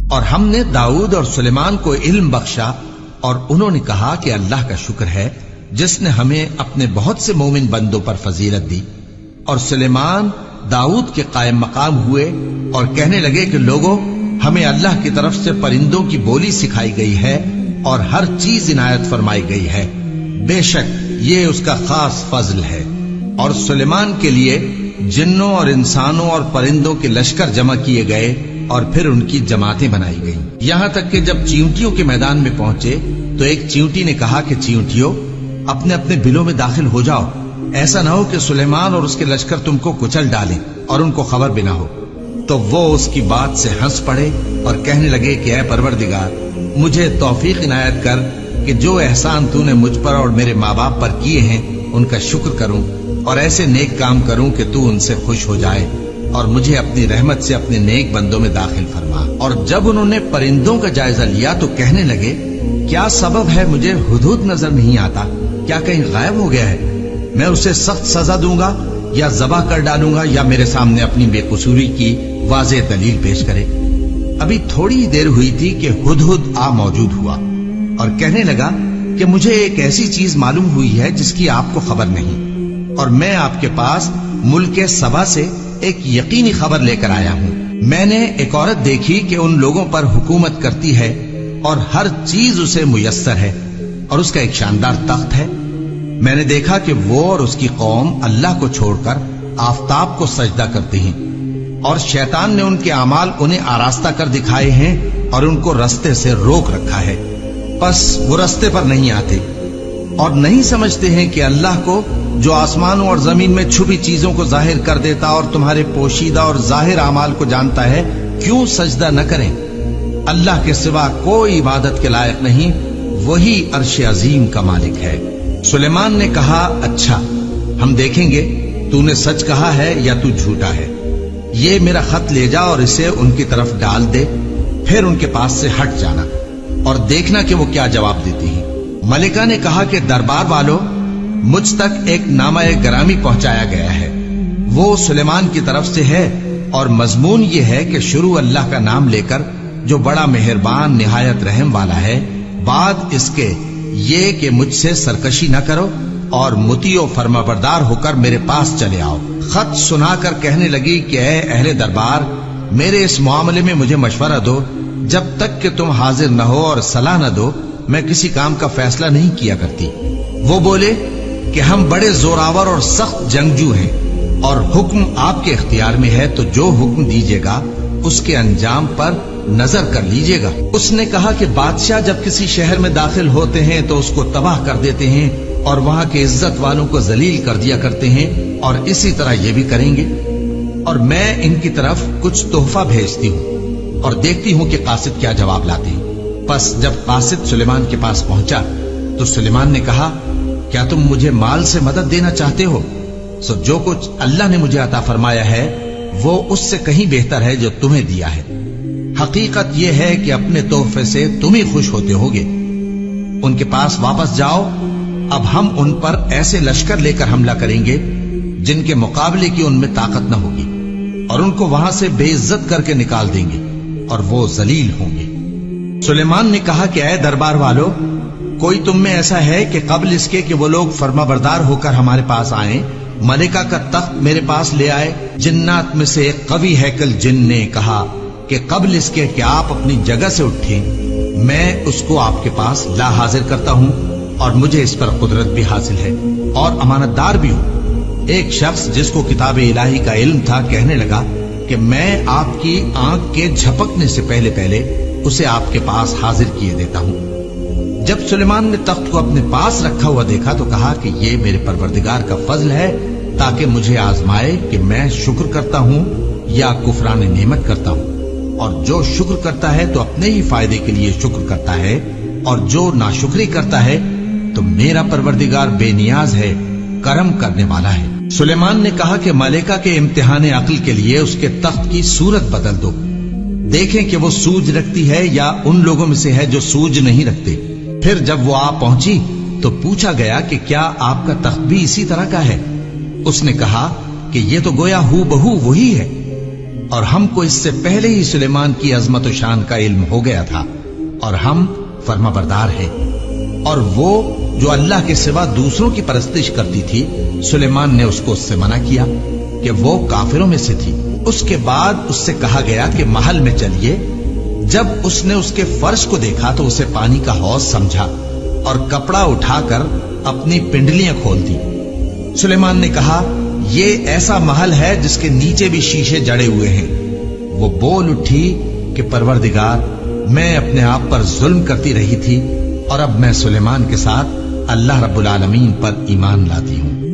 اور ہم نے داؤد اور سلیمان کو علم بخشا، اور انہوں نے کہا کہ اللہ کا شکر ہے جس نے ہمیں اپنے بہت سے مومن بندوں پر فضیلت دی۔ اور سلیمان داؤد کے قائم مقام ہوئے اور کہنے لگے کہ لوگوں، ہمیں اللہ کی طرف سے پرندوں کی بولی سکھائی گئی ہے اور ہر چیز عنایت فرمائی گئی ہے، بے شک یہ اس کا خاص فضل ہے۔ اور سلیمان کے لیے جنوں اور انسانوں اور پرندوں کے لشکر جمع کیے گئے اور پھر ان کی جماعتیں بنائی گئیں، یہاں تک کہ جب چیونٹیوں کے میدان میں پہنچے تو ایک چیونٹی نے کہا کہ چیونٹیوں، اپنے اپنے بلوں میں داخل ہو جاؤ، ایسا نہ ہو کہ سلیمان اور اس کے لشکر تم کو کچل ڈالیں اور ان کو خبر بھی نہ ہو۔ تو وہ اس کی بات سے ہنس پڑے اور کہنے لگے کہ اے پروردگار، مجھے توفیق عنایت کر کہ جو احسان تو نے مجھ پر اور میرے ماں باپ پر کیے ہیں ان کا شکر کروں اور ایسے نیک کام کروں کہ تو ان سے خوش ہو جائے، اور مجھے اپنی رحمت سے اپنے نیک بندوں میں داخل فرما۔ اور جب انہوں نے پرندوں کا جائزہ لیا تو کہنے لگے، کیا سبب ہے مجھے ہدہد نظر نہیں آتا؟ کیا کہیں غائب ہو گیا ہے؟ میں اسے سخت سزا دوں گا یا ذبح کر ڈالوں گا یا میرے سامنے اپنی بے قصوری کی واضح دلیل پیش کرے۔ ابھی تھوڑی ہی دیر ہوئی تھی کہ ہدہد آ موجود ہوا اور کہنے لگا کہ مجھے ایک ایسی چیز معلوم ہوئی ہے جس کی آپ کو خبر نہیں، اور میں آپ کے پاس ملک سبا سے ایک یقینی خبر لے کر آیا ہوں۔ میں نے ایک عورت دیکھی کہ ان لوگوں پر حکومت کرتی ہے اور ہر چیز اسے میسر ہے، اور اس کا ایک شاندار تخت ہے۔ میں نے دیکھا کہ وہ اور اس کی قوم اللہ کو چھوڑ کر آفتاب کو سجدہ کرتے ہیں، اور شیطان نے ان کے اعمال انہیں آراستہ کر دکھائے ہیں اور ان کو رستے سے روک رکھا ہے، پس وہ رستے پر نہیں آتے اور نہیں سمجھتے ہیں کہ اللہ کو جو آسمانوں اور زمین میں چھپی چیزوں کو ظاہر کر دیتا اور تمہارے پوشیدہ اور ظاہر اعمال کو جانتا ہے، کیوں سجدہ نہ کریں؟ اللہ کے سوا کوئی عبادت کے لائق نہیں، وہی عرش عظیم کا مالک ہے۔ سلیمان نے کہا، اچھا، ہم دیکھیں گے تو نے سچ کہا ہے یا تو جھوٹا ہے۔ یہ میرا خط لے جا اور اسے ان کی طرف ڈال دے، پھر ان کے پاس سے ہٹ جانا اور دیکھنا کہ وہ کیا جواب دیتی ہیں۔ ملکہ نے کہا کہ دربار والوں، مجھ تک ایک نامہ گرامی پہنچایا گیا ہے، وہ سلیمان کی طرف سے ہے، اور مضمون یہ ہے کہ شروع اللہ کا نام لے کر جو بڑا مہربان نہایت رحم والا ہے، بعد اس کے یہ کہ مجھ سے سرکشی نہ کرو اور مطیع و فرما بردار ہو کر میرے پاس چلے آؤ۔ خط سنا کر کہنے لگی کہ اے اہل دربار، میرے اس معاملے میں مجھے مشورہ دو، جب تک کہ تم حاضر نہ ہو اور صلاح نہ دو میں کسی کام کا فیصلہ نہیں کیا کرتی۔ وہ بولے کہ ہم بڑے زوراور اور سخت جنگجو ہیں، اور حکم آپ کے اختیار میں ہے، تو جو حکم دیجیے گا اس کے انجام پر نظر کر لیجیے گا۔ اس نے کہا کہ بادشاہ جب کسی شہر میں داخل ہوتے ہیں تو اس کو تباہ کر دیتے ہیں اور وہاں کے عزت والوں کو ذلیل کر دیا کرتے ہیں، اور اسی طرح یہ بھی کریں گے۔ اور میں ان کی طرف کچھ تحفہ بھیجتی ہوں اور دیکھتی ہوں کہ قاصد کیا جواب لاتے ہیں۔ پس جب قاصد سلیمان کے پاس پہنچا تو سلیمان نے کہا، کیا تم مجھے مال سے مدد دینا چاہتے ہو؟ سو جو کچھ اللہ نے مجھے عطا فرمایا ہے وہ اس سے کہیں بہتر ہے جو تمہیں دیا ہے۔ حقیقت یہ ہے کہ اپنے تحفے سے تم ہی خوش ہوتے ہوگے۔ ان کے پاس واپس جاؤ، اب ہم ان پر ایسے لشکر لے کر حملہ کریں گے جن کے مقابلے کی ان میں طاقت نہ ہوگی، اور ان کو وہاں سے بے عزت کر کے نکال دیں گے اور وہ ذلیل ہوں گے۔ سلیمان نے کہا کہ اے دربار والو، کوئی تم میں ایسا ہے کہ قبل اس کے کہ وہ لوگ فرما بردار ہو کر ہمارے پاس آئیں، ملکہ کا تخت میرے پاس لے آئے؟ جنات میں سے ایک قوی ہیکل جن نے کہا کہ قبل اس کے کہ آپ اپنی جگہ سے اٹھیں میں اس کو آپ کے پاس لا حاضر کرتا ہوں، اور مجھے اس پر قدرت بھی حاصل ہے اور امانت دار بھی ہوں۔ ایک شخص جس کو کتاب الہی کا علم تھا کہنے لگا کہ میں آپ کی آنکھ کے جھپکنے سے پہلے پہلے اسے آپ کے پاس حاضر کیے دیتا ہوں۔ جب سلیمان نے تخت کو اپنے پاس رکھا ہوا دیکھا تو کہا کہ یہ میرے پروردگار کا فضل ہے تاکہ مجھے آزمائے کہ میں شکر کرتا ہوں یا کفران نعمت کرتا ہوں، اور جو شکر کرتا ہے تو اپنے ہی فائدے کے لیے شکر کرتا ہے، اور جو ناشکری کرتا ہے تو میرا پروردگار بے نیاز ہے، کرم کرنے والا ہے۔ سلیمان نے کہا کہ ملکہ کے امتحان عقل کے لیے اس کے تخت کی صورت بدل دو، دیکھیں کہ وہ سوج رکھتی ہے یا ان لوگوں میں سے ہے جو سوج نہیں رکھتے۔ پھر جب وہ آ پہنچی تو پوچھا گیا کہ کیا آپ کا تخت بھی اسی طرح کا ہے؟ اس نے کہا کہ یہ تو گویا ہو بہو وہی ہے۔ اور ہم کو اس سے پہلے ہی سلیمان کی عظمت و شان کا علم ہو گیا تھا، اور ہم فرما بردار ہیں۔ اور وہ جو اللہ کے سوا دوسروں کی پرستش کرتی تھی، سلیمان نے اس کو اس سے منع کیا کہ وہ کافروں میں سے تھی۔ اس کے بعد اس سے کہا گیا کہ محل میں چلیے۔ جب اس نے اس کے فرش کو دیکھا تو اسے پانی کا حوض سمجھا اور کپڑا اٹھا کر اپنی پنڈلیاں کھول دی۔ سلیمان نے کہا، یہ ایسا محل ہے جس کے نیچے بھی شیشے جڑے ہوئے ہیں۔ وہ بول اٹھی کہ پروردگار، میں اپنے آپ پر ظلم کرتی رہی تھی، اور اب میں سلیمان کے ساتھ اللہ رب العالمین پر ایمان لاتی ہوں۔